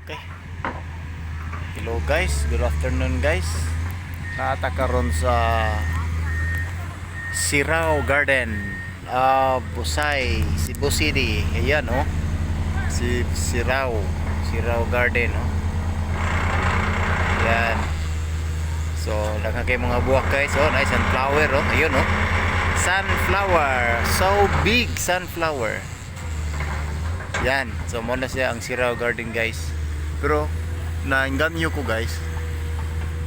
Okay. Hello guys, good afternoon guys. Naata karon sa Sirao Garden, Busay, Cebu City. Ayan oh. Si Sirao Garden oh. Ayan. So, nakakay mga buwak guys oh, nice sunflower oh. Ayun oh. Sunflower, so big sunflower. Yan, so muna siya ang Sirao Garden guys. Pero nainganyo ko guys,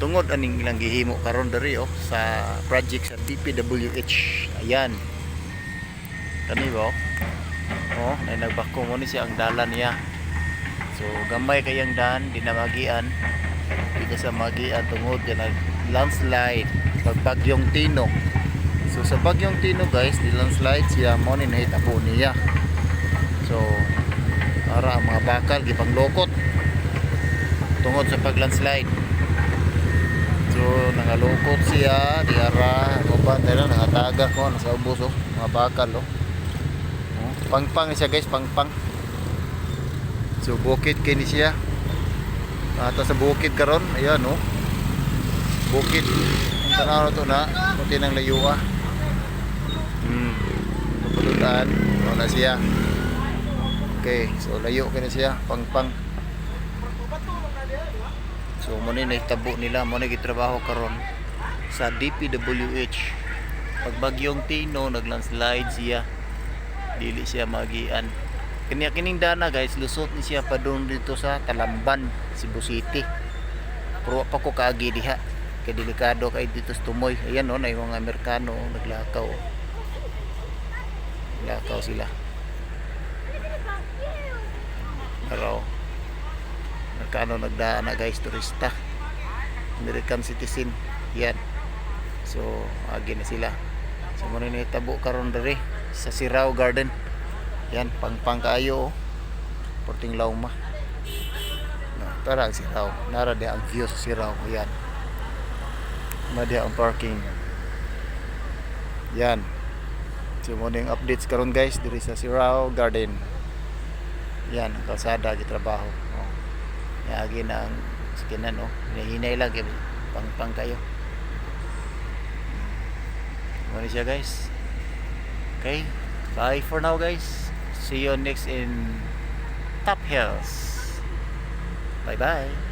tungod aning ilang gihimo karon diri oh sa project sa DPWH. Ayan. Kani ba oh? Oh, na nagbako mo ni siya ang dalan niya. So gamay kayang daan, di na magian. Di ka sa magian tungod ka nag landslide pag bagyong Tino. So sa bagyong Tino guys, di landslide siya mo ni nahitabo niya. So ara ang mga bakal gipanglokot tungod sa paglandslide. So nangalukot siya di ara uban dira nakataga ko sa ubos oh, mga bakal oh. Pangpang siya guys, pangpang. So bukid kini siya. Ata sa bukid karon, ayan oh. Bukid. Ang tanaw to na, kunti nang layo ah. Pupulutan, wala siya. Okay, so layo kini siya, pangpang. So muna naitabo nila, muna gitrabaho karon sa DPWH. Pag bagyong Tino naglandslide siya, dili siya magian. Kanya kining dana guys, lusot ni siya pa doon dito sa Talamban, Cebu City. Pero pa ko kaagi diha, kay delikado kay dito sa Tumoy. Ayan oh, na yung mga Amerikano naglakaw. Lakaw sila. Pero Amerikano nagdaan na guys, turista, American citizen. Yan. So agi na sila. So muna nitabo karon diri sa Sirao Garden. Yan, pangpang kayo oh. Porting Lauma. No, tara ang Sirao. Nara di ang view sa Sirao. Yan. Madi ang parking. Yan. So muna yung updates karon guys diri sa Sirao Garden. Yan, ang kalsada gitrabaho. Oh. Yagi na ang skinan oh. Hinahinay lang kay pangpang kayo. Muna siya guys. Okay. Bye for now guys. See you next in Top Hills. Bye bye.